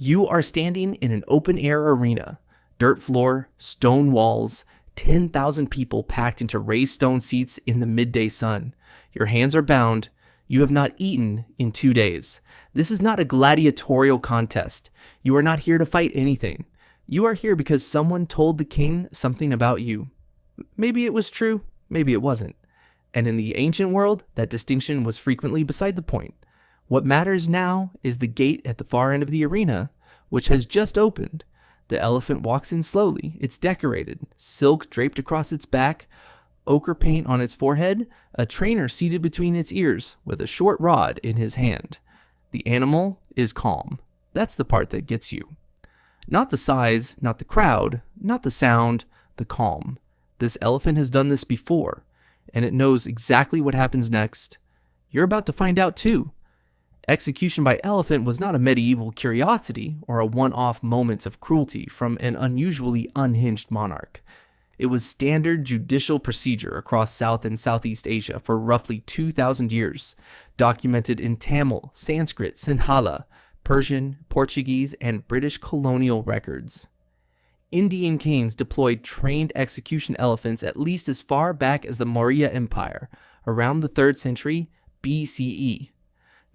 You are standing in an open-air arena. Dirt floor, stone walls, 10,000 people packed into raised stone seats in the midday sun. Your hands are bound. You have not eaten in 2 days. This is not a gladiatorial contest. You are not here to fight anything. You are here because someone told the king something about you. Maybe it was true, maybe it wasn't. And in the ancient world, that distinction was frequently beside the point. What matters now is the gate at the far end of the arena, which has just opened. The elephant walks in slowly. It's decorated, silk draped across its back, ochre paint on its forehead, a trainer seated between its ears with a short rod in his hand. The animal is calm. That's the part that gets you. Not the size, not the crowd, not the sound, the calm. This elephant has done this before, and it knows exactly what happens next. You're about to find out too. Execution by elephant was not a medieval curiosity or a one-off moment of cruelty from an unusually unhinged monarch. It was standard judicial procedure across South and Southeast Asia for roughly 2,000 years, documented in Tamil, Sanskrit, Sinhala, Persian, Portuguese, and British colonial records. Indian kings deployed trained execution elephants at least as far back as the Maurya Empire, around the 3rd century BCE.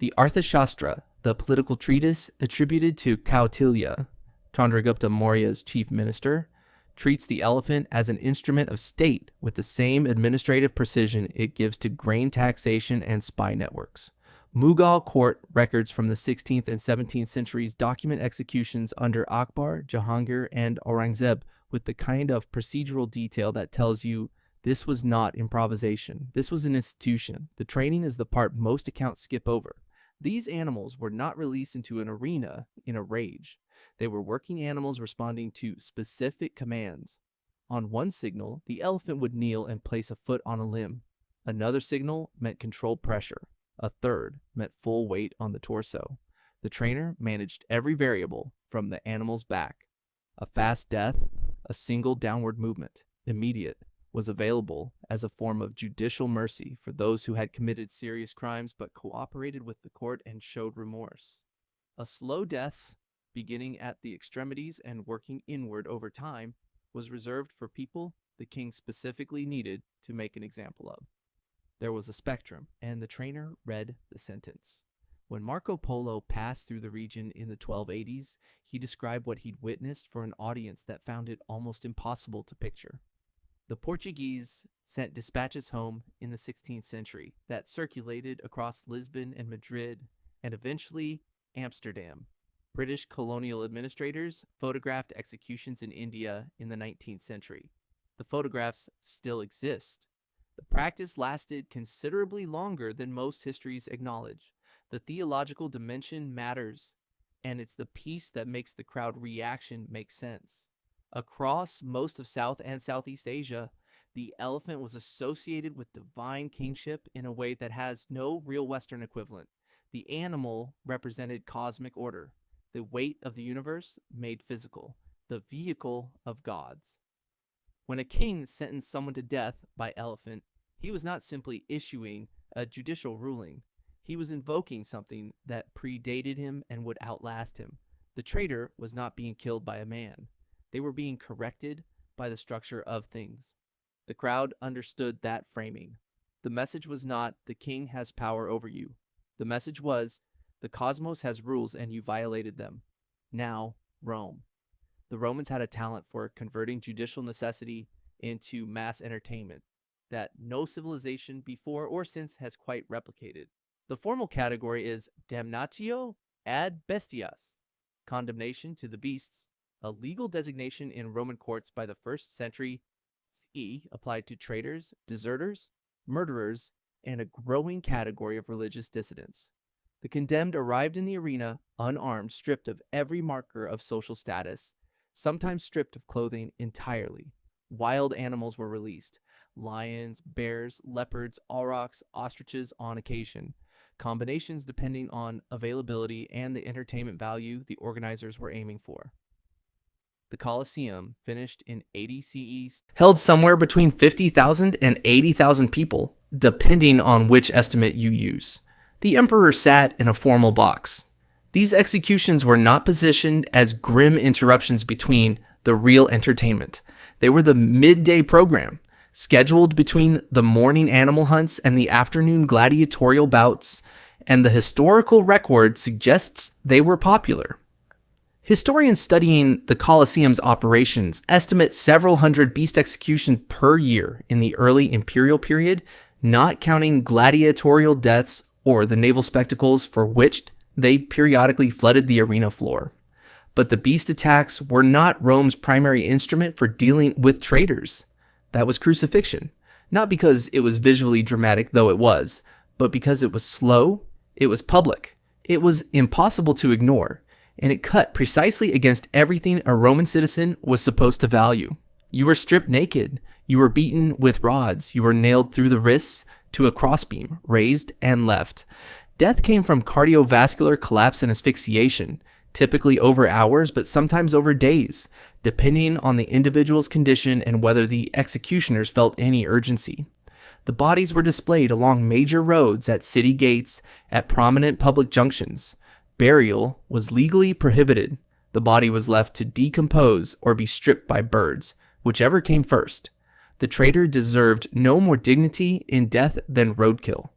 The Arthashastra, the political treatise attributed to Kautilya, Chandragupta Maurya's chief minister, treats the elephant as an instrument of state with the same administrative precision it gives to grain taxation and spy networks. Mughal court records from the 16th and 17th centuries document executions under Akbar, Jahangir, and Aurangzeb with the kind of procedural detail that tells you this was not improvisation. This was an institution. The training is the part most accounts skip over. These animals were not released into an arena in a rage. They were working animals responding to specific commands. On one signal, the elephant would kneel and place a foot on a limb. Another signal meant controlled pressure. A third meant full weight on the torso. The trainer managed every variable from the animal's back. A fast death, a single downward movement, immediate, was available as a form of judicial mercy for those who had committed serious crimes but cooperated with the court and showed remorse. A slow death, beginning at the extremities and working inward over time, was reserved for people the king specifically needed to make an example of. There was a spectrum, and the trainer read the sentence. When Marco Polo passed through the region in the 1280s, he described what he'd witnessed for an audience that found it almost impossible to picture. The Portuguese sent dispatches home in the 16th century that circulated across Lisbon and Madrid and eventually Amsterdam. British colonial administrators photographed executions in India in the 19th century. The photographs still exist. The practice lasted considerably longer than most histories acknowledge. The theological dimension matters, and it's the piece that makes the crowd reaction make sense. Across most of South and Southeast Asia, the elephant was associated with divine kingship in a way that has no real Western equivalent. The animal represented cosmic order, the weight of the universe made physical, the vehicle of gods. When a king sentenced someone to death by elephant, he was not simply issuing a judicial ruling. He was invoking something that predated him and would outlast him. The traitor was not being killed by a man. They were being corrected by the structure of things. The crowd understood that framing. The message was not, the king has power over you. The message was, the cosmos has rules and you violated them. Now, Rome. The Romans had a talent for converting judicial necessity into mass entertainment that no civilization before or since has quite replicated. The formal category is damnatio ad bestias, condemnation to the beasts, a legal designation in Roman courts by the 1st century CE applied to traitors, deserters, murderers, and a growing category of religious dissidents. The condemned arrived in the arena unarmed, stripped of every marker of social status, sometimes stripped of clothing entirely. Wild animals were released: lions, bears, leopards, aurochs, ostriches on occasion. Combinations depending on availability and the entertainment value the organizers were aiming for. The Colosseum, finished in 80 CE, held somewhere between 50,000 and 80,000 people, depending on which estimate you use. The emperor sat in a formal box. These executions were not positioned as grim interruptions between the real entertainment. They were the midday program, scheduled between the morning animal hunts and the afternoon gladiatorial bouts, and the historical record suggests they were popular. Historians studying the Colosseum's operations estimate several hundred beast executions per year in the early imperial period, not counting gladiatorial deaths or the naval spectacles for which they periodically flooded the arena floor. But the beast attacks were not Rome's primary instrument for dealing with traitors. That was crucifixion, not because it was visually dramatic, though it was, but because it was slow, it was public, it was impossible to ignore, and it cut precisely against everything a Roman citizen was supposed to value. You were stripped naked, you were beaten with rods, you were nailed through the wrists to a crossbeam, raised and left. Death came from cardiovascular collapse and asphyxiation, typically over hours, but sometimes over days, depending on the individual's condition and whether the executioners felt any urgency. The bodies were displayed along major roads, at city gates, at prominent public junctions. Burial was legally prohibited. The body was left to decompose or be stripped by birds, whichever came first. The traitor deserved no more dignity in death than roadkill.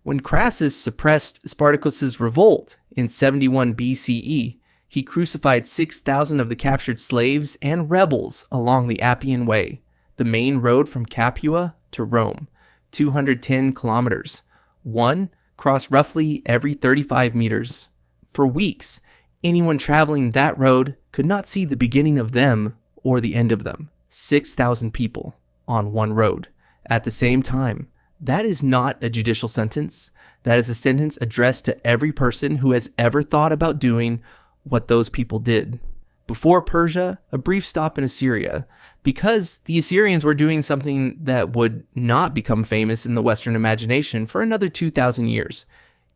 When Crassus suppressed Spartacus's revolt in 71 BCE, he crucified 6,000 of the captured slaves and rebels along the Appian Way, the main road from Capua to Rome, 210 kilometers. One crossed roughly every 35 meters. For weeks, anyone traveling that road could not see the beginning of them or the end of them. 6,000 people on one road at the same time. That is not a judicial sentence. That is a sentence addressed to every person who has ever thought about doing what those people did. Before Persia, a brief stop in Assyria, because the Assyrians were doing something that would not become famous in the Western imagination for another 2,000 years.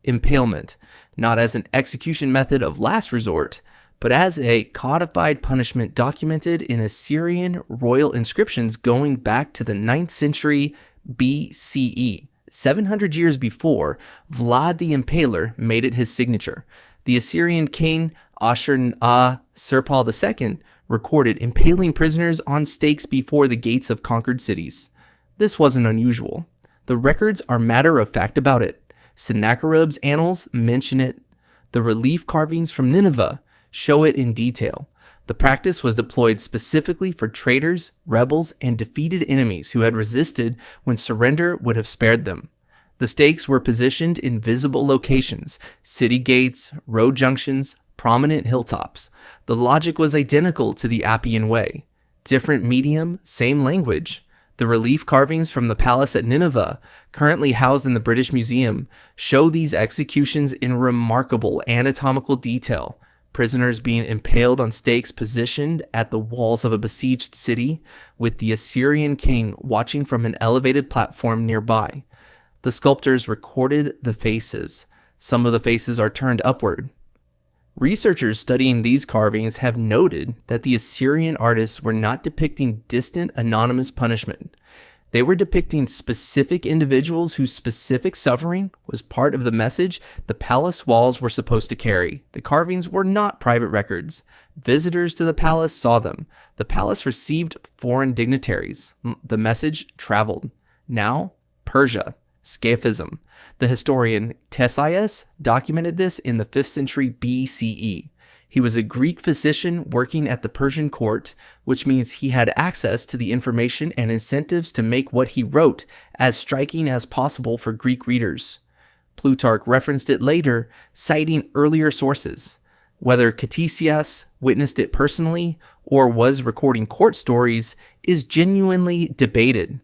Impalement, not as an execution method of last resort, but as a codified punishment documented in Assyrian royal inscriptions going back to the 9th century BCE. 700 years before, Vlad the Impaler made it his signature. The Assyrian king Ashur-Serpal II recorded impaling prisoners on stakes before the gates of conquered cities. This wasn't unusual. The records are matter of fact about it. Sennacherib's annals mention it. The relief carvings from Nineveh show it in detail. The practice was deployed specifically for traitors, rebels, and defeated enemies who had resisted when surrender would have spared them. The stakes were positioned in visible locations, city gates, road junctions, prominent hilltops. The logic was identical to the Appian Way. Different medium, same language. The relief carvings from the palace at Nineveh, currently housed in the British Museum, show these executions in remarkable anatomical detail. Prisoners being impaled on stakes positioned at the walls of a besieged city, with the Assyrian king watching from an elevated platform nearby. The sculptors recorded the faces. Some of the faces are turned upward. Researchers studying these carvings have noted that the Assyrian artists were not depicting distant, anonymous punishment. They were depicting specific individuals whose specific suffering was part of the message the palace walls were supposed to carry. The carvings were not private records. Visitors to the palace saw them. The palace received foreign dignitaries. The message traveled. Now, Persia. Scaphism. The historian Ctesias documented this in the 5th century BCE. He was a Greek physician working at the Persian court, which means he had access to the information and incentives to make what he wrote as striking as possible for Greek readers. Plutarch referenced it later, citing earlier sources. Whether Ctesias witnessed it personally or was recording court stories is genuinely debated.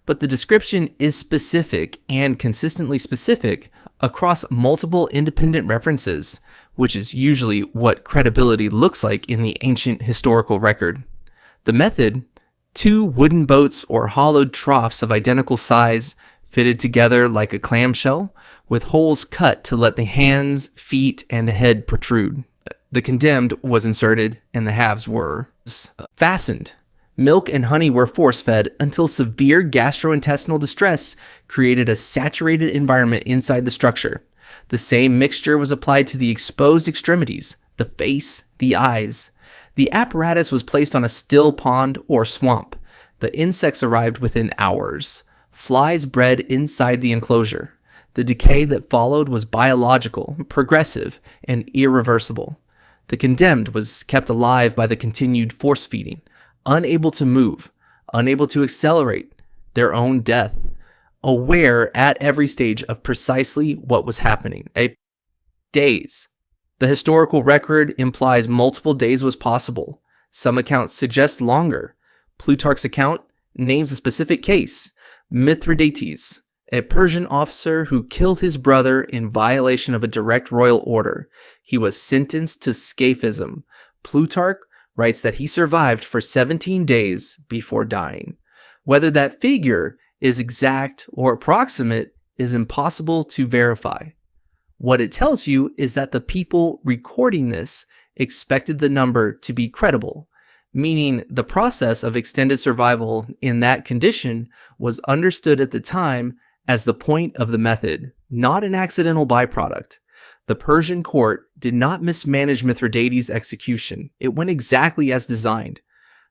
But the description is specific and consistently specific across multiple independent references, which is usually what credibility looks like in the ancient historical record. The method, 2 wooden boats or hollowed troughs of identical size fitted together like a clamshell, with holes cut to let the hands, feet, and head protrude. The condemned was inserted, and the halves were fastened. Milk and honey were force-fed until severe gastrointestinal distress created a saturated environment inside the structure. The same mixture was applied to the exposed extremities, the face, the eyes. The apparatus was placed on a still pond or swamp. The insects arrived within hours. Flies bred inside the enclosure. The decay that followed was biological, progressive, and irreversible. The condemned was kept alive by the continued force feeding, unable to move, unable to accelerate their own death, aware at every stage of precisely what was happening. Days. The historical record implies multiple days was possible. Some accounts suggest longer. Plutarch's account names a specific case, Mithridates, a Persian officer who killed his brother in violation of a direct royal order. He was sentenced to scaphism. Plutarch writes that he survived for 17 days before dying. Whether that figure is exact or approximate is impossible to verify. What it tells you is that the people recording this expected the number to be credible, meaning the process of extended survival in that condition was understood at the time as the point of the method, not an accidental byproduct. The Persian court did not mismanage Mithridates' execution. It went exactly as designed.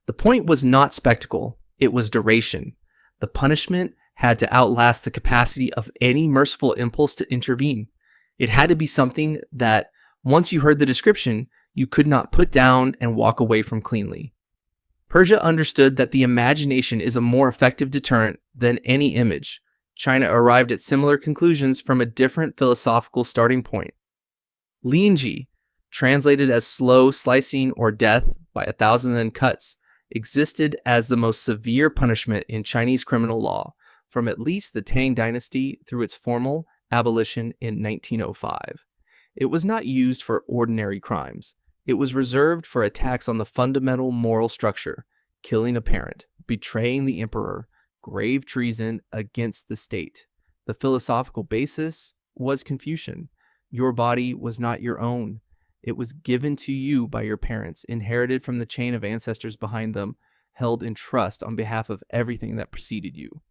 The point was not spectacle, it was duration. The punishment had to outlast the capacity of any merciful impulse to intervene. It had to be something that, once you heard the description, you could not put down and walk away from cleanly. Persia understood that the imagination is a more effective deterrent than any image. China arrived at similar conclusions from a different philosophical starting point. Lingchi, translated as slow slicing or death by 1,000 cuts, existed as the most severe punishment in Chinese criminal law from at least the Tang dynasty through its formal abolition in 1905. It was not used for ordinary crimes. It was reserved for attacks on the fundamental moral structure, killing a parent, betraying the emperor, grave treason against the state. The philosophical basis was Confucian. Your body was not your own. It was given to you by your parents, inherited from the chain of ancestors behind them, held in trust on behalf of everything that preceded you.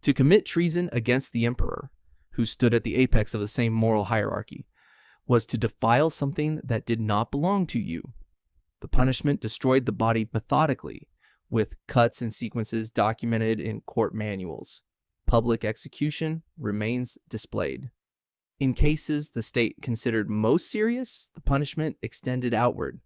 To commit treason against the emperor, who stood at the apex of the same moral hierarchy, was to defile something that did not belong to you. The punishment destroyed the body methodically, with cuts and sequences documented in court manuals. Public execution remains displayed. In cases the state considered most serious, the punishment extended outward.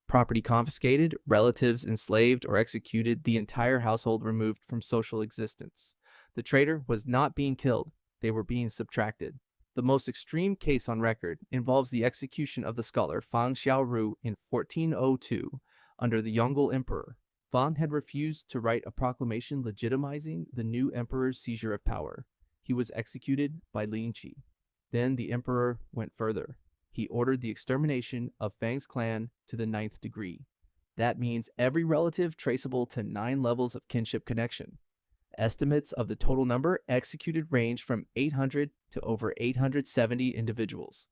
Property confiscated, relatives enslaved or executed, the entire household removed from social existence. The traitor was not being killed, they were being subtracted. The most extreme case on record involves the execution of the scholar Fang Xiaoru in 1402 under the Yongle Emperor. Fang had refused to write a proclamation legitimizing the new emperor's seizure of power. He was executed by lingchi. Then the emperor went further. He ordered the extermination of Fang's clan to the 9th degree. That means every relative traceable to 9 levels of kinship connection. Estimates of the total number executed range from 800 to over 870 individuals.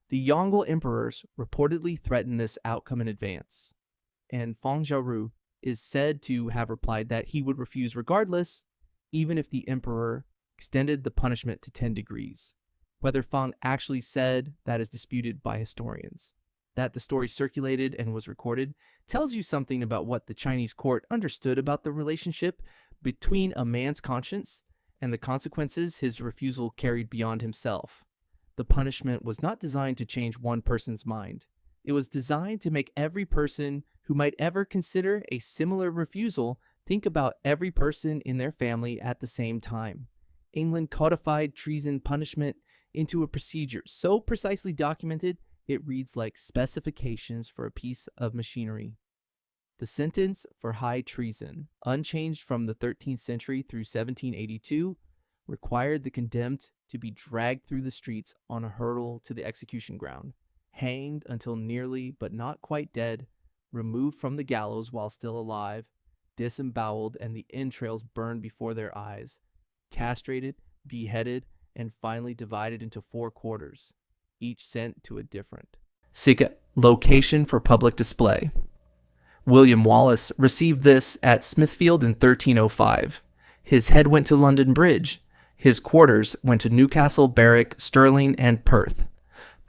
The Yongle emperors reportedly threatened this outcome in advance, and Fang Xiaoru is said to have replied that he would refuse regardless, even if the emperor extended the punishment to 10 degrees. Whether Fang actually said that is disputed by historians. That the story circulated and was recorded tells you something about what the Chinese court understood about the relationship between a man's conscience and the consequences his refusal carried beyond himself. The punishment was not designed to change one person's mind. It was designed to make every person who might ever consider a similar refusal think about every person in their family at the same time. England codified treason punishment into a procedure so precisely documented it reads like specifications for a piece of machinery. The sentence for high treason, unchanged from the 13th century through 1782, required the condemned to be dragged through the streets on a hurdle to the execution ground, hanged until nearly but not quite dead, removed from the gallows while still alive, disemboweled and the entrails burned before their eyes, castrated, beheaded, and finally divided into 4 quarters, each sent to a different location for public display. William Wallace received this at Smithfield in 1305. His head went to London Bridge. His quarters went to Newcastle, Berwick, Stirling, and Perth.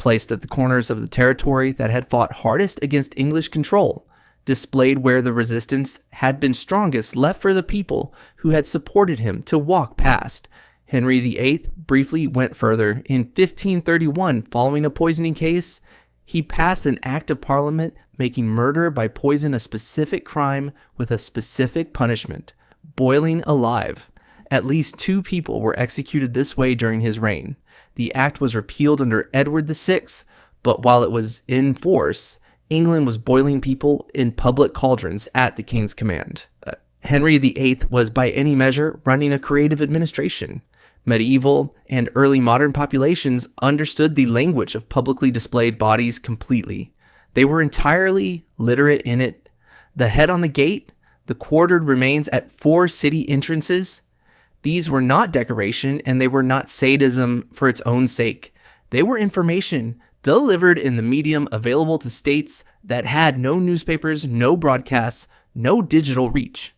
placed at the corners of the territory that had fought hardest against English control, displayed where the resistance had been strongest, left for the people who had supported him to walk past. Henry VIII briefly went further. In 1531, following a poisoning case, he passed an act of parliament making murder by poison a specific crime with a specific punishment: boiling alive. At least 2 people were executed this way during his reign. The act was repealed under Edward VI, but while it was in force, England was boiling people in public cauldrons at the king's command. Henry VIII was by any measure running a creative administration. Medieval and early modern populations understood the language of publicly displayed bodies completely. They were entirely literate in it. The head on the gate, the quartered remains at 4 city entrances. These were not decoration, and they were not sadism for its own sake. They were information delivered in the medium available to states that had no newspapers, no broadcasts, no digital reach.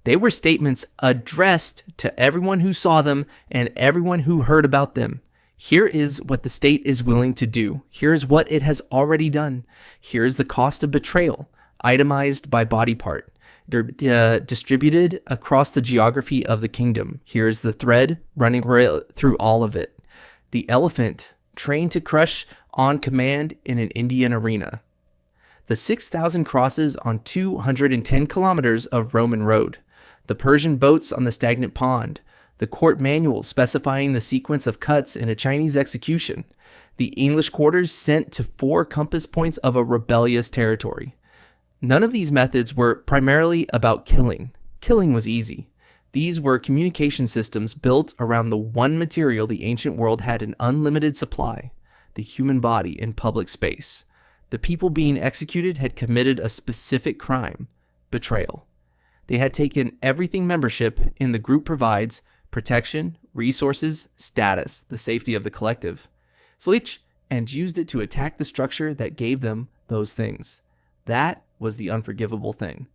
They were statements addressed to everyone who saw them and everyone who heard about them. Here is what the state is willing to do. Here is what it has already done. Here is the cost of betrayal, itemized by body part. They're distributed across the geography of the kingdom. Here is the thread running through all of it. The elephant, trained to crush on command in an Indian arena. The 6,000 crosses on 210 kilometers of Roman road. The Persian boats on the stagnant pond. The court manual specifying the sequence of cuts in a Chinese execution. The English quarters sent to 4 compass points of a rebellious territory. None of these methods were primarily about killing. Killing was easy. These were communication systems built around the one material the ancient world had an unlimited supply: the human body in public space. The people being executed had committed a specific crime: betrayal. They had taken everything membership in the group provides: protection, resources, status, the safety of the collective, and used it to attack the structure that gave them those things. That was the unforgivable thing.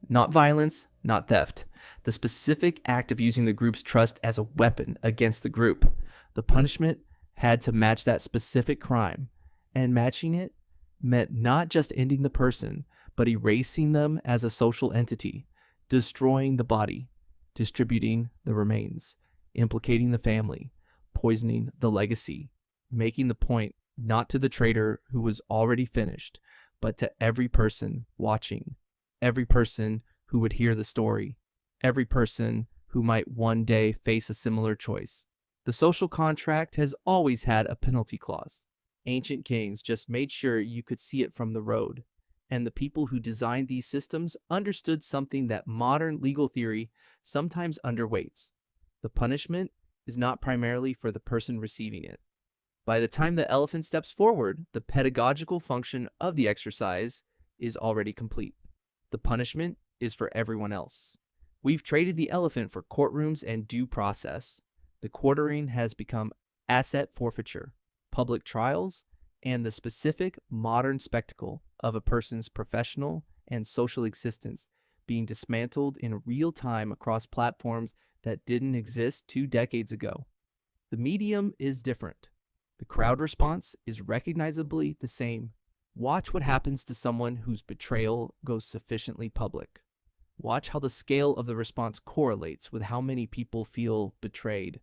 Not violence, not theft. The specific act of using the group's trust as a weapon against the group. The punishment had to match that specific crime, and matching it meant not just ending the person, but erasing them as a social entity, destroying the body, distributing the remains, implicating the family, poisoning the legacy, making the point not to the traitor who was already finished, but to every person watching, every person who would hear the story, every person who might one day face a similar choice. The social contract has always had a penalty clause. Ancient kings just made sure you could see it from the road, and the people who designed these systems understood something that modern legal theory sometimes underweights. The punishment is not primarily for the person receiving it. By the time the elephant steps forward, the pedagogical function of the exercise is already complete. The punishment is for everyone else. We've traded the elephant for courtrooms and due process. The quartering has become asset forfeiture, public trials, and the specific modern spectacle of a person's professional and social existence being dismantled in real time across platforms that didn't exist 2 decades ago. The medium is different. The crowd response is recognizably the same. Watch what happens to someone whose betrayal goes sufficiently public. Watch how the scale of the response correlates with how many people feel betrayed.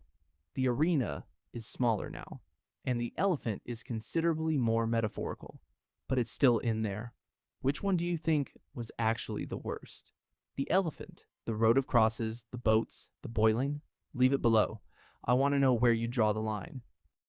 The arena is smaller now, and the elephant is considerably more metaphorical, but it's still in there. Which one do you think was actually the worst? The elephant, the road of crosses, the boats, the boiling? Leave it below. I want to know where you draw the line.